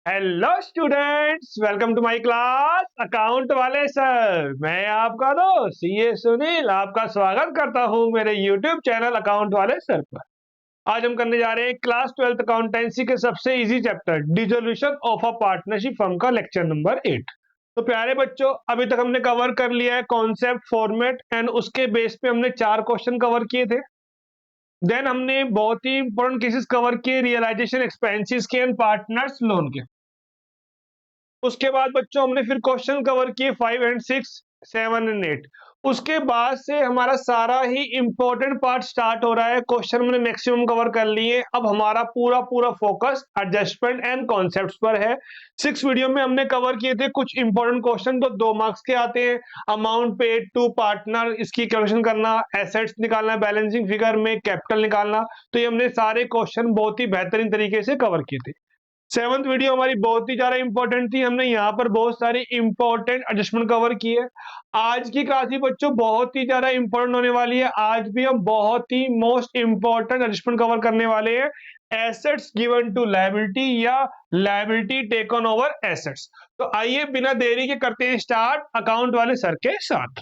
Hello students, welcome to my class account वाले sir. मैं आपका दोस्त सीए सुनील आपका स्वागत करता हूं मेरे यूट्यूब चैनल अकाउंट वाले सर पर। आज हम करने जा रहे हैं क्लास 12th अकाउंटेंसी के सबसे easy chapter dissolution of a partnership firm का लेक्चर नंबर 8। तो प्यारे बच्चों, अभी तक हमने कवर कर लिया है कॉन्सेप्ट, फॉर्मेट एंड उसके बेस पे हमने 4 क्वेश्चन कवर किए थे। देन हमने बहुत ही इंपॉर्टेंट केसेस कवर किए, रियलाइजेशन एक्सपेंसेस के एंड पार्टनर्स लोन के। उसके बाद बच्चों हमने फिर क्वेश्चन कवर किए 5 एंड 6, 7 एंड 8। उसके बाद से हमारा सारा ही इंपॉर्टेंट पार्ट स्टार्ट हो रहा है। क्वेश्चन हमने मैक्सिमम कवर कर लिए। अब हमारा पूरा पूरा फोकस एडजस्टमेंट एंड कॉन्सेप्ट्स पर है। 6 वीडियो में हमने कवर किए थे कुछ इंपॉर्टेंट क्वेश्चन, तो 2 मार्क्स के आते हैं। अमाउंट पेड टू पार्टनर, इसकी कैलकुलेशन करना, एसेट्स निकालना, बैलेंसिंग फिगर में कैपिटल निकालना। तो ये हमने सारे क्वेश्चन बहुत ही बेहतरीन तरीके से कवर किए थे। 7th वीडियो हमारी बहुत ही ज्यादा इंपॉर्टेंट थी। हमने यहाँ पर बहुत सारी इंपॉर्टेंट एडजस्टमेंट कवर की है। आज की क्लास भी बच्चों बहुत ही ज्यादा इंपॉर्टेंट होने वाली है। आज भी हम बहुत ही मोस्ट इंपॉर्टेंट एडजस्टमेंट कवर करने वाले हैं, एसेट्स गिवन टू लायबिलिटी या लायबिलिटी टेकन ओवर एसेट्स। तो आइए बिना देरी के करते हैं स्टार्ट अकाउंट वाले सर के साथ।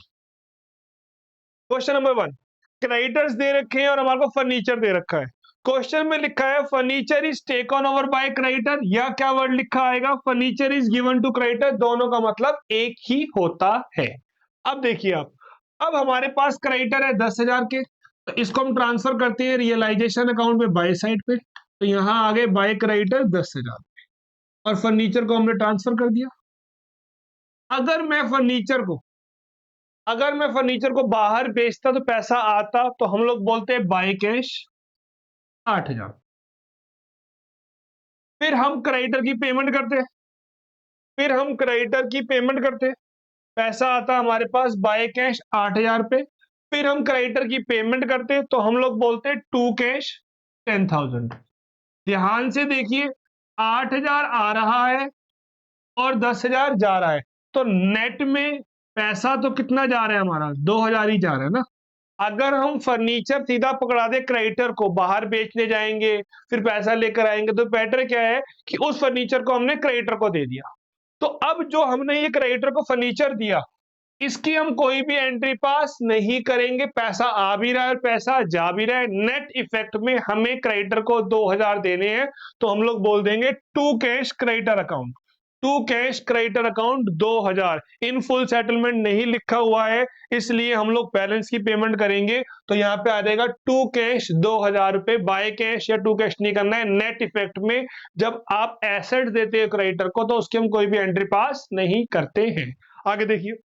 क्वेश्चन नंबर 1, क्रेडिटर्स दे रखे हैं और हमारे को फर्नीचर दे रखा है। क्वेश्चन में लिखा है furniture is taken over by creditor, या क्या वर्ड लिखा आएगा, furniture is given to creditor. दोनों का मतलब एक ही होता है। अब देखिए आप, अब हमारे पास क्रेडिटर है 10,000 के, तो इसको हम ट्रांसफर करते हैं रियलाइजेशन अकाउंट में बाय साइड पे। तो यहां आ गए बाय क्रेडिटर 10,000 और फर्नीचर को हमने ट्रांसफर कर दिया। अगर मैं फर्नीचर को अगर मैं फर्नीचर को बाहर बेचता तो पैसा आता, तो हम लोग बोलते हैं बाय कैश 8,000। फिर हम क्रेडिटर की पेमेंट करते पैसा आता हमारे पास बाय कैश 8,000 पे। फिर हम क्रेडिटर की पेमेंट करते, तो हम लोग बोलते हैं टू कैश 10,000। ध्यान से देखिए, 8,000 आ रहा है और 10,000 जा रहा है, तो नेट में पैसा तो कितना जा रहा है हमारा, 2,000 ही जा रहा है ना। अगर हम फर्नीचर सीधा पकड़ा दे क्रेडिटर को, बाहर बेचने जाएंगे फिर पैसा लेकर आएंगे, तो बेटर क्या है कि उस फर्नीचर को हमने क्रेडिटर को दे दिया। तो अब जो हमने ये क्रेडिटर को फर्नीचर दिया, इसकी हम कोई भी एंट्री पास नहीं करेंगे। पैसा आ भी रहा है और पैसा जा भी रहा है। नेट इफेक्ट में हमें क्रेडिटर को 2,000 देने हैं, तो हम लोग बोल देंगे to cash creditor account. To cash creditor account 2,000। In full settlement नहीं लिखा हुआ है, इसलिए हम लोग बैलेंस की पेमेंट करेंगे। तो यहाँ पे आ जाएगा टू कैश 2,000 रुपए। बाय कैश या टू कैश नहीं करना है। नेट इफेक्ट में जब आप एसेट देते हो क्रेडिटर को, तो उसकी हम कोई भी एंट्री पास नहीं करते हैं। आगे देखिए,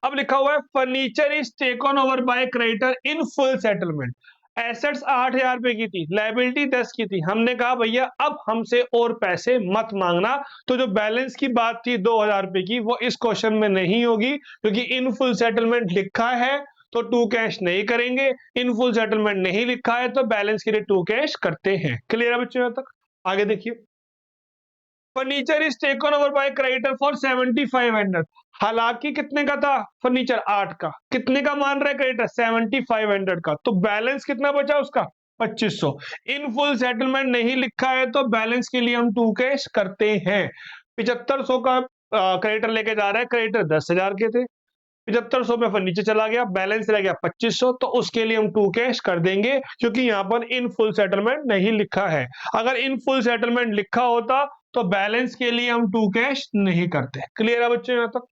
अब लिखा हुआ है furniture is taken over by creditor in full settlement. Assets 8,000 रुपए की थी, लायबिलिटी 10 की थी। हमने कहा भैया अब हमसे और पैसे मत मांगना। तो जो बैलेंस की बात थी 2,000 रुपए की, वो इस क्वेश्चन में नहीं होगी, क्योंकि इन फुल सेटलमेंट लिखा है तो टू कैश नहीं करेंगे। इन फुल सेटलमेंट नहीं लिखा है तो बैलेंस के लिए टू कैश करते हैं। क्लियर है बच्चों? यहां तक आगे देखिए, furniture is taken over by creditor for 7,500। हालांकि कितने का था फर्नीचर, 8 का। कितने का मान रहे क्रेडिटर, 7,500 का। तो बैलेंस कितना बचा उसका, 2,500। इन फुल सेटलमेंट नहीं लिखा है तो बैलेंस के लिए हम टू कैश करते हैं। 7,500 का क्रेडिटर लेके जा रहा है, क्रेडिटर 10,000 के थे। 7,500 में फर्नीचर चला गया, बैलेंस रह गया 2,500, तो उसके लिए हम टू कैश कर देंगे, क्योंकि यहाँ पर इन फुल सेटलमेंट नहीं लिखा है। अगर इन फुल सेटलमेंट लिखा होता तो बैलेंस के लिए हम टू कैश नहीं करते। क्लियर है बच्चों यहाँ तक?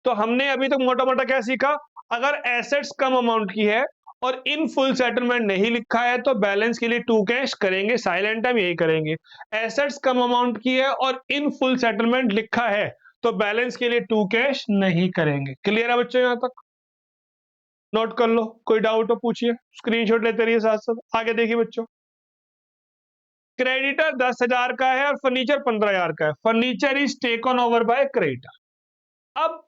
तो हमने अभी तक मोटा मोटा क्या सीखा, अगर एसेट्स कम अमाउंट की है और इन फुल सेटलमेंट नहीं लिखा है तो बैलेंस के लिए टू कैश करेंगे। साइलेंट टाइम यही करेंगे। एसेट्स कम अमाउंट की है और इन फुल सेटलमेंट लिखा है तो बैलेंस के लिए टू कैश नहीं करेंगे। क्लियर है बच्चों यहाँ तक? नोट कर लो, कोई डाउट हो पूछिए, स्क्रीनशॉट लेते रहिए साथ साथ। आगे देखिए बच्चों, क्रेडिटर 10,000 का है और फर्नीचर 15,000 का है। Furniture is taken over by creditor. अब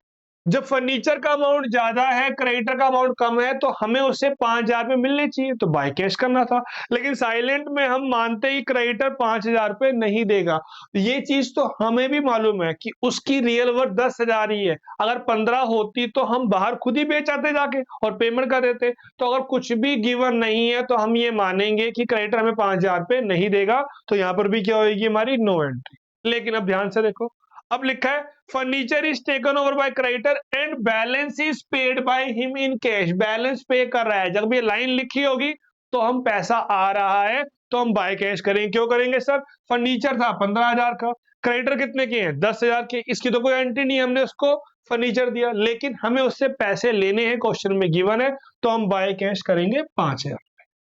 जब फर्नीचर का अमाउंट ज्यादा है, क्रेडिटर का अमाउंट कम है, तो हमें उससे 5,000 रुपये मिलने चाहिए, तो बाय कैश करना था। लेकिन साइलेंट में हम मानते ही क्रेडिटर 5,000 रुपये नहीं देगा। ये चीज तो हमें भी मालूम है कि उसकी रियल वर्थ 10,000 ही है। अगर 15 होती तो हम बाहर खुद ही बेच आते जाके और पेमेंट कर देते। तो अगर कुछ भी गिवन नहीं है तो हम ये मानेंगे कि क्रेडिटर हमें 5,000 रुपये नहीं देगा। तो यहाँ पर भी क्या होगी हमारी, नो एंट्री। लेकिन अब ध्यान से देखो, अब लिखा है furniture is taken over by creditor and balance is paid by him in cash. Balance पे कर रहा है, जब ये लाइन लिखी होगी तो हम पैसा आ रहा है तो हम बाय कैश करेंगे। क्यों करेंगे सर? फर्नीचर था 15,000 का, क्रेडिटर कितने के हैं 10,000 के, इसकी तो कोई एंट्री नहीं, हमने उसको फर्नीचर दिया, लेकिन हमें उससे पैसे लेने हैं, क्वेश्चन में गिवन है, तो हम बाय कैश करेंगे 5,000।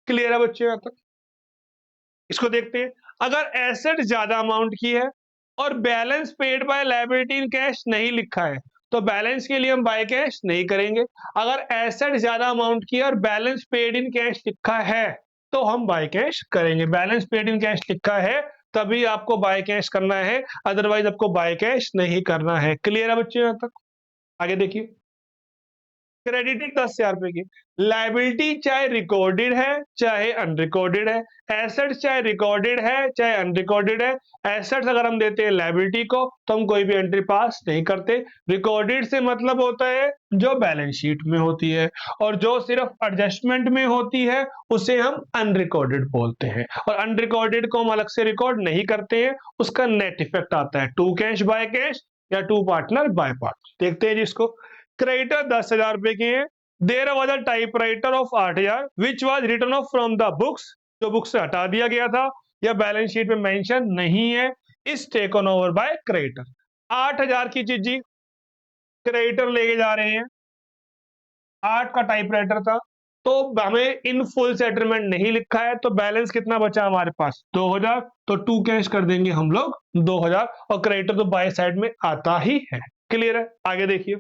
क्लियर है बच्चों यहाँ तक? इसको देखते हैं। अगर एसेट ज्यादा अमाउंट की है और balance paid by liability in cash नहीं लिखा है, तो बैलेंस के लिए हम बाय कैश नहीं करेंगे। अगर एसेट ज्यादा अमाउंट की है और बैलेंस पेड इन कैश लिखा है, तो हम बाय कैश करेंगे। बैलेंस पेड इन कैश लिखा है तभी आपको बाय कैश करना है, अदरवाइज आपको बाय कैश नहीं करना है। क्लियर है बच्चों यहाँ तक? आगे देखिए, क्रेडिटेड 10,000 रुपए की लाइबिलिटी, चाहे रिकॉर्डेड है चाहे अनरिकॉर्डेड है। एसेट्स चाहे रिकॉर्डेड है चाहे अनरिकॉर्डेड है। एसेट्स अगर हम देते हैं लाइबिलिटी को तो हम कोई भी एंट्री पास नहीं करते। रिकॉर्डेड से मतलब होता है जो बैलेंस शीट में होती है, और जो सिर्फ एडजस्टमेंट में होती है उसे हम अनरिकॉर्डेड बोलते हैं। और अनरिकॉर्डेड को हम अलग से रिकॉर्ड नहीं करते हैं, उसका नेट इफेक्ट आता है टू कैश बाय कैश या टू पार्टनर बाय पार्टनर। देखते हैं जिसको, क्रेडिटर 10,000 रुपए के हैं। There was a typewriter of 8,000 which was written off from the books, जो बुक से हटा दिया गया था या बैलेंस शीट में मेंशन नहीं है, is taken over by creditor. 8,000 की चीज जी क्रेडिटर लेके जा रहे हैं, 8 का टाइपराइटर था, तो हमें इन फुल सेटलमेंट नहीं लिखा है, तो बैलेंस कितना बचा हमारे पास 2,000, तो टू कैश कर देंगे हम लोग 2,000, और क्रेडिटर तो बाय साइड में आता ही है। क्लियर है? आगे देखिए,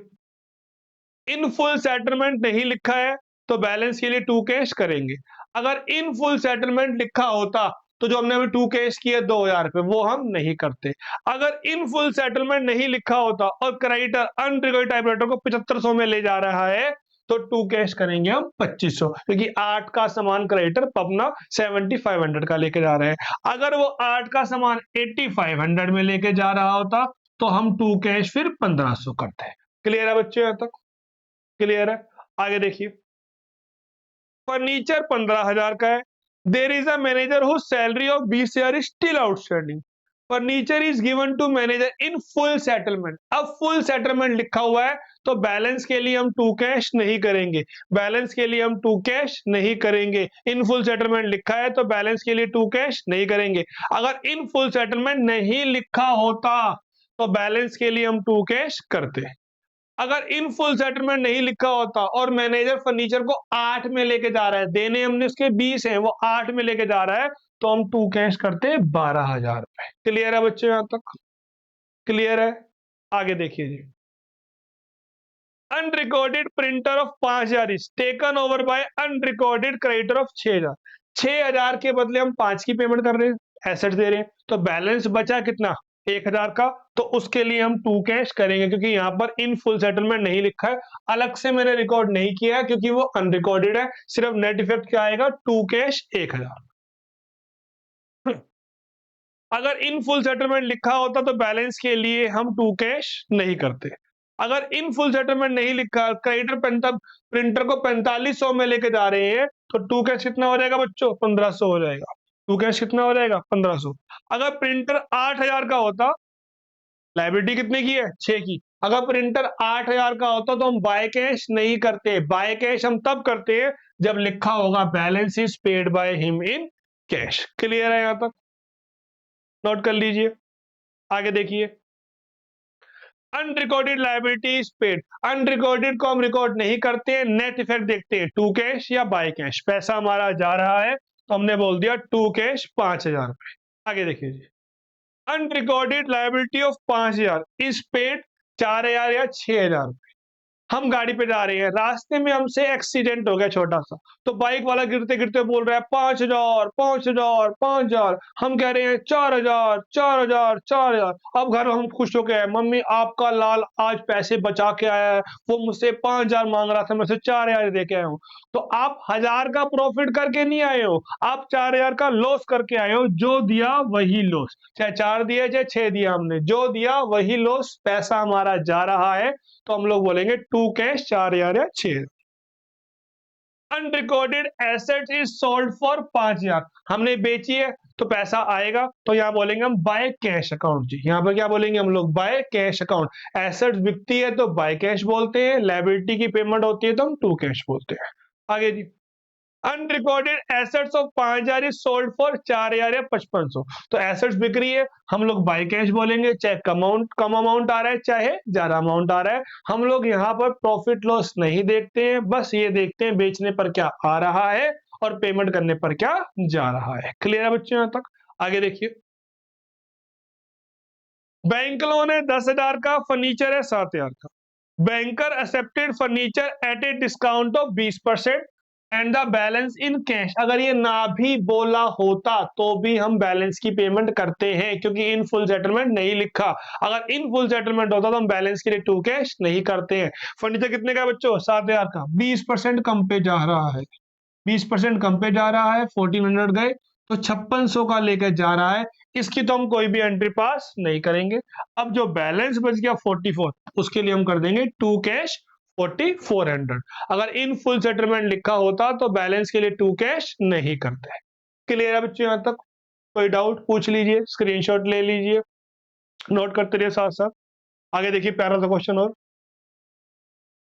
इन फुल सेटलमेंट नहीं लिखा है तो बैलेंस के लिए टू कैश करेंगे। अगर इन फुल सेटलमेंट लिखा होता तो जो हमने अभी टू कैश किया 2,000 रुपए, वो हम नहीं करते। अगर इन फुल सेटलमेंट नहीं लिखा होता और क्रेडिटर अनरिकॉर्डेड टाइपराइटर को 7,500 में ले जा रहा है, तो टू कैश करेंगे हम 2,500, क्योंकि 8 का सामान क्रेडिटर अपना 7,500 का लेके जा रहे हैं। अगर वो 8 का सामान 8,500 में लेके जा रहा होता तो हम टू कैश फिर 1,500 करते हैं। क्लियर है बच्चों यहाँ तक? क्लियर है? आगे देखिए, फर्नीचर 15,000 का है। There is a manager who salary of 20,000 is still outstanding. Furniture is given to manager in full settlement. अब फुल सेटलमेंट लिखा हुआ है तो बैलेंस के लिए हम टू कैश नहीं करेंगे। बैलेंस के लिए हम टू कैश नहीं करेंगे। इन फुल सेटलमेंट लिखा है तो बैलेंस के लिए टू कैश नहीं करेंगे। अगर इन फुल सेटलमेंट नहीं लिखा होता तो बैलेंस के लिए हम टू कैश करते। अगर इन फुल सेटलमेंट नहीं लिखा होता और मैनेजर फर्नीचर को 8 में लेके जा रहा है, देने हमने उसके 20 हैं, वो 8 में लेके जा रहा है, तो हम टू कैश करते हैं 12,000 रुपए। क्लियर है बच्चों यहाँ तक? क्लियर है? आगे देखिए जी, unrecorded printer of 5,000 is taken over by unrecorded creditor of 6,000। 6,000 के बदले हम 5 की पेमेंट कर रहे हैं, एसेट दे रहे हैं, तो बैलेंस बचा कितना 1,000 का, तो उसके लिए हम टू कैश करेंगे, क्योंकि यहाँ पर इन फुल सेटलमेंट नहीं लिखा है। अलग से मैंने रिकॉर्ड नहीं किया है क्योंकि वो अनरिकॉर्डेड है। सिर्फ नेट इफेक्ट क्या आएगा, टू कैश 1,000। अगर इन फुल सेटलमेंट लिखा होता तो बैलेंस के लिए हम टू कैश नहीं करते। अगर इन फुल सेटलमेंट नहीं लिखा, क्रेडिटर प्रिंटर को 4,500 में लेके जा रहे हैं, तो टू कैश कितना हो जाएगा बच्चों, 1,500 हो जाएगा। टू कैश कितना हो जाएगा, 1,500। अगर प्रिंटर 8,000 का होता, लाइबिलिटी कितने की है 6 की, अगर प्रिंटर 8,000 का होता तो हम बाय कैश नहीं करते। बाय कैश हम तब करते हैं जब लिखा होगा balance is paid by him in cash. Clear है यहाँ तक? नोट कर लीजिए। आगे देखिए, unrecorded liability is paid. Unrecorded को हम रिकॉर्ड नहीं करते हैं, नेट इफेक्ट देखते हैं, टू कैश या बाय कैश। पैसा हमारा जा रहा है तो हमने बोल दिया टू कैश 5,000 रुपए। आगे देखिए जी, unrecorded liability of 5,000 is paid 4,000 या 6,000 रुपए। हम गाड़ी पे जा रहे हैं, रास्ते में हमसे एक्सीडेंट हो गया छोटा सा, तो बाइक वाला गिरते गिरते बोल रहा है 5,000 5,000 5,000, हम कह रहे हैं 4,000 4,000 4,000। अब घर हम खुश हो गए, मम्मी आपका लाल आज पैसे बचा के आया है, वो मुझसे 5,000 मांग रहा था, मैं उसे 4,000 दे के आया हूँ। तो आप 1,000 का प्रॉफिट करके नहीं आए हो, आप 4,000 का लॉस करके आए हो। जो दिया वही लॉस, चाहे 4 दिया चाहे 6 दिया, हमने जो दिया वही लॉस, पैसा हमारा जा रहा है। तो हम लोग बोलेंगे टू कैश 4,000 या 6,000। Unrecorded asset is sold for 5,000, हमने बेची है तो पैसा आएगा, तो यहाँ बोलेंगे हम बाय कैश अकाउंट। जी यहाँ पर क्या बोलेंगे हम लोग, बाय कैश अकाउंट। एसेट बिकती है तो बाय कैश बोलते हैं, लायबिलिटी की पेमेंट होती है तो हम टू कैश बोलते हैं। आगे जी, unrecorded assets of 5,000 is sold for 4,000 या 5,500। तो एसेट्स बिक रही है, हम लोग बाय कैश बोलेंगे, चाहे कम अमाउंट आ रहा है चाहे ज्यादा अमाउंट आ रहा है। हम लोग यहाँ पर प्रॉफिट लॉस नहीं देखते हैं, बस ये देखते हैं बेचने पर क्या आ रहा है और पेमेंट करने पर क्या जा रहा है। क्लियर है बच्चों यहाँ तक? आगे देखिए, बैंक लोन है 10,000 का, फर्नीचर है 7,000 का। Banker accepted furniture at a discount of 20% and the balance in cash. अगर ये ना भी बोला होता तो भी हम बैलेंस की पेमेंट करते हैं, क्योंकि इन फुल सेटलमेंट नहीं लिखा। अगर इन फुल सेटलमेंट होता तो हम बैलेंस के लिए टू कैश नहीं करते हैं। फर्नीचर कितने का बच्चों, 7,000 का, 20% कम पे जा रहा है, 20% कम पे जा रहा है, 1400 गए तो 5600 का लेकर जा रहा है। इसकी तो हम कोई भी एंट्री पास नहीं करेंगे। अब जो बैलेंस बच गया 44, उसके लिए हम कर देंगे टू कैश 4400। अगर इन फुल सेटलमेंट लिखा होता तो बैलेंस के लिए टू कैश नहीं करते। क्लियर है बच्चों यहाँ तक? कोई डाउट पूछ लीजिए, स्क्रीनशॉट ले लीजिए, नोट करते रहिए साथ साथ। आगे देखिए प्यारा सा क्वेश्चन और,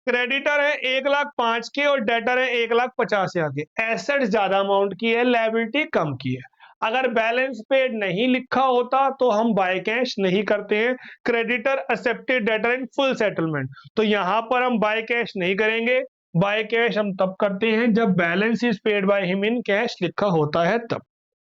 क्रेडिटर है 1,05,000 के और डेटर है 1,50,000 के। एसेट ज्यादा अमाउंट की है, लायबिलिटी कम की है। अगर बैलेंस पेड नहीं लिखा होता तो हम बाय कैश नहीं करते हैं। क्रेडिटर एक्सेप्टेड डेटर इन फुल सेटलमेंट, तो यहां पर हम बाय कैश नहीं करेंगे। बाय कैश हम तब करते हैं जब balance is paid by him in cash लिखा होता है तब।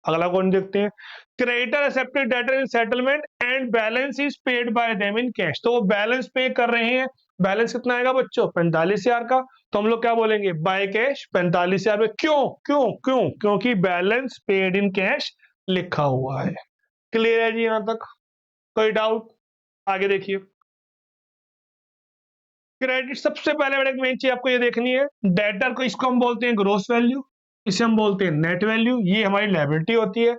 अगला कौन देखते हैं, creditor accepted debtor in settlement and balance is paid by them in cash. तो वो बैलेंस पे कर रहे हैं, बैलेंस कितना आएगा बच्चों, 45,000 का। तो हम लोग क्या बोलेंगे, बाय कैश 45,000 में। क्यों क्यों क्यों, क्योंकि बैलेंस पेड इन कैश लिखा हुआ है। क्लियर है जी यहां तक? कोई डाउट? आगे देखिए, क्रेडिट सबसे पहले बड़े मेन चीज आपको ये देखनी है, डेटर को इसको हम बोलते हैं ग्रोस वैल्यू, इसे हम बोलते हैं नेट वैल्यू। ये हमारी लायबिलिटी होती है।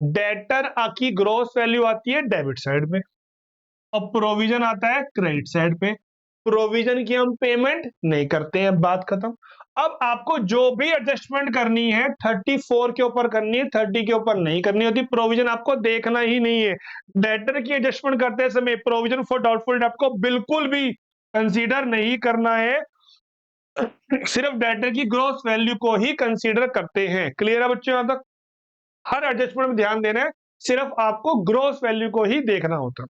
डेटर की ग्रोस वैल्यू आती है डेबिट साइड में और प्रोविजन आता है क्रेडिट साइड पे। प्रोविजन की हम पेमेंट नहीं करते हैं, बात खत्म। अब आपको जो भी एडजस्टमेंट करनी है 34 के ऊपर करनी है, 30 के ऊपर नहीं करनी होती। प्रोविजन आपको देखना ही नहीं है। डेटर की एडजस्टमेंट करते समय प्रोविजन फॉर डाउटफुल डेट को बिल्कुल भी कंसीडर नहीं करना है, सिर्फ डेटर की ग्रोस वैल्यू को ही कंसीडर करते हैं। क्लियर है बच्चों यहां तक? हर एडजस्टमेंट में ध्यान देना है, सिर्फ आपको ग्रोस वैल्यू को ही देखना होता है।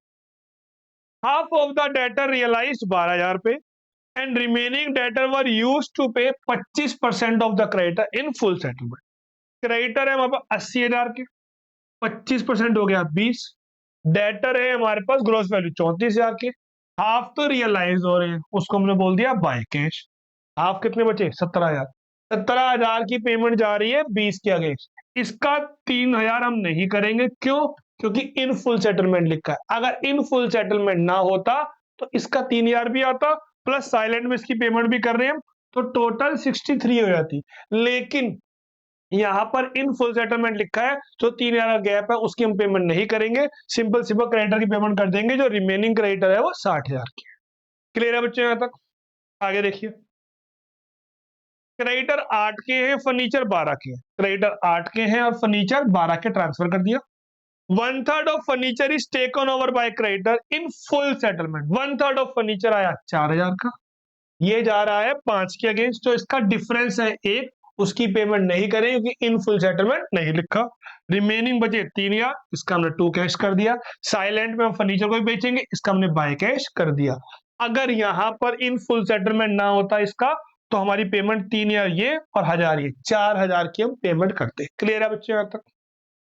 Half of the debtor realise 12,000 पे and remaining debtor were used to pay 25% of the creditor in full settlement. Creditor है हमारे पास 80,000 के, 25% हो गया 20। डेटर है हमारे पास ग्रोस वैल्यू 34,000 के, हाफ तो रियलाइज हो रहे हैं, उसको हमने बोल दिया बाय कैश। हाफ कितने बचे, 17,000। 17,000 की पेमेंट जा रही है 20 के अगेंस्ट, इसका 3,000 हम नहीं करेंगे। क्यों? क्योंकि इन फुल सेटलमेंट लिखा है। अगर इन फुल सेटलमेंट ना होता तो इसका 3,000 भी आता, प्लस साइलेंट में इसकी पेमेंट भी कर रहे हैं, तो टोटल 63 हो जाती। लेकिन यहां पर इन फुल सेटलमेंट लिखा है, जो 3,000 का गैप है उसकी हम पेमेंट नहीं करेंगे, सिंपल सिंपल क्रेडिटर की पेमेंट कर देंगे। जो रिमेनिंग क्रेडिटर है वो 60,000 की है। क्लियर है बच्चों यहां तक? आगे देखिए, क्रेडिटर 8 के हैं, फर्नीचर 12 के हैं। क्रेडिटर 8 के हैं और फर्नीचर 12 के ट्रांसफर कर दिया। 1/3 of furniture is taken over by creditor in full settlement. 1/3 of furniture आया 4,000 का, ये जा रहा है 5 के अगेंस्ट, तो इसका डिफरेंस है 1, उसकी पेमेंट नहीं करें क्योंकि इन फुल सेटलमेंट नहीं लिखा। रिमेनिंग बचे 3,000, इसका हमने टू कैश कर दिया। साइलेंट में हम फर्नीचर को भी बेचेंगे, इसका हमने बाय कैश कर दिया। अगर यहां पर इन फुल सेटलमेंट ना होता इसका, तो हमारी पेमेंट 3,000 ये और 1,000 ये, 4,000 की हम पेमेंट करते। क्लियर है बच्चों यहां तक?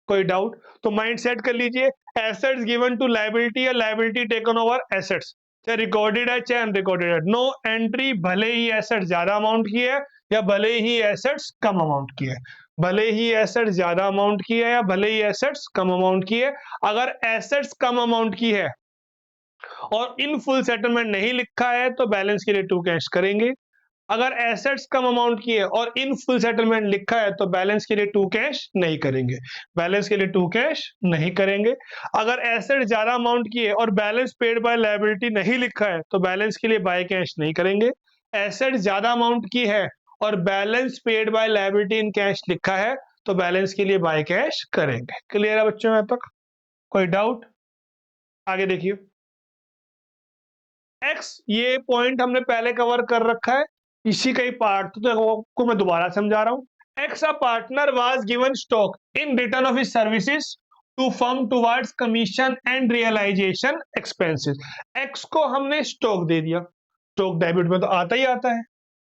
कोई डाउट? तो माइंड सेट कर लीजिए, एसेट्स गिवन टू लायबिलिटी या लायबिलिटी टेकन ओवर एसेट्स, चाहे रिकॉर्डेड है चाहे अनरिकॉर्डेड है, नो एंट्री भले ही एसेट ज्यादा अमाउंट की है या भले ही एसेट्स कम अमाउंट की है, भले ही एसेट्स ज्यादा अमाउंट की है या भले ही एसेट्स कम अमाउंट की है। अगर एसेट्स कम अमाउंट की है और इन फुल सेटलमेंट नहीं लिखा है तो बैलेंस के लिए टू कैश करेंगे। अगर एसेट्स कम अमाउंट की है और इन फुल सेटलमेंट लिखा है तो बैलेंस के लिए टू कैश नहीं करेंगे, बैलेंस के लिए टू कैश नहीं करेंगे। अगर एसेट ज्यादा अमाउंट की है और बैलेंस पेड बाय लायबिलिटी नहीं लिखा है तो बैलेंस के लिए बाय कैश नहीं करेंगे। एसेट ज्यादा अमाउंट की है और balance paid by liability in cash लिखा है तो बैलेंस के लिए बाय कैश करेंगे। क्लियर है बच्चों यहाँ तक? कोई डाउट? आगे देखिए, एक्स ये पॉइंट हमने पहले कवर कर रखा है, इसी का ही पार्ट तो आपको मैं दोबारा समझा रहा हूं। X a partner was given stock in return of his services to firm towards commission and realisation expenses. X को हमने स्टॉक दे दिया, स्टॉक डेबिट में तो आता ही आता है।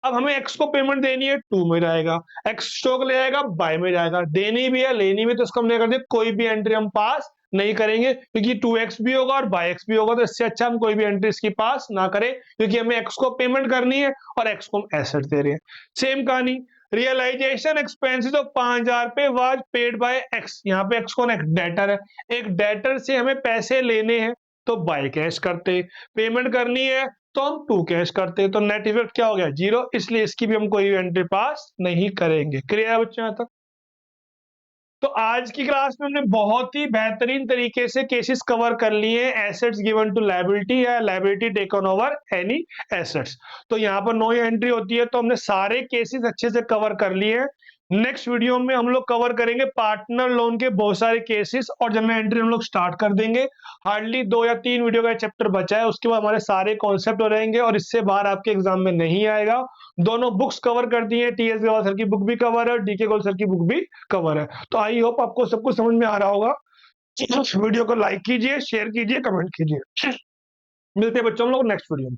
अब हमें एक्स को पेमेंट देनी है, टू में जाएगा, एक्स स्टॉक ले आएगा, बाय में जाएगा, देनी भी है लेनी भी, तो इसको हमने कर दिया कोई भी एंट्री हम पास नहीं करेंगे क्योंकि 2x भी होगा और बाय एक्स भी होगा, तो इससे अच्छा हम कोई भी एंट्री इसकी पास ना करें क्योंकि हमें एक्स को पेमेंट करनी है और एक्स को हम एसेट दे रहे हैं। सेम कहानी, रियलाइजेशन एक्सपेंसेस ऑफ 5,000 रुपए वाज पेड बाय एक्स। यहाँ पे एक्स कौन है? डेटर है। एक डेटर से हमें पैसे लेने हैं तो बाय कैश करते, पेमेंट करनी है तो हम टू कैश करते हैं, तो नेट इफेक्ट क्या हो गया? जीरो, इसलिए इसकी भी हम कोई एंट्री पास नहीं करेंगे। क्लियर है बच्चों यहाँ तक? तो आज की क्लास में हमने बहुत ही बेहतरीन तरीके से केसेस कवर कर लिए हैं, एसेट्स गिवन टू लायबिलिटी या liability taken over any assets. तो यहाँ पर नो एंट्री होती है, तो हमने सारे केसेस अच्छे से कवर कर लिए हैं। नेक्स्ट वीडियो में हम लोग कवर करेंगे पार्टनर लोन के बहुत सारे केसेस और जनरल एंट्री हम लोग स्टार्ट कर देंगे। हार्डली 2 या 3 वीडियो का चैप्टर बचा है, उसके बाद हमारे सारे कॉन्सेप्ट हो रहेंगे और इससे बाहर आपके एग्जाम में नहीं आएगा। दोनों बुक्स कवर कर दी है, टीएस गवाल सर की बुक भी कवर है, डीके गोल सर की बुक भी कवर है। तो आई होप आपको सब कुछ समझ में आ रहा होगा। वीडियो को लाइक कीजिए, शेयर कीजिए, कमेंट कीजिए। मिलते हैं बच्चों हम लोग नेक्स्ट वीडियो में।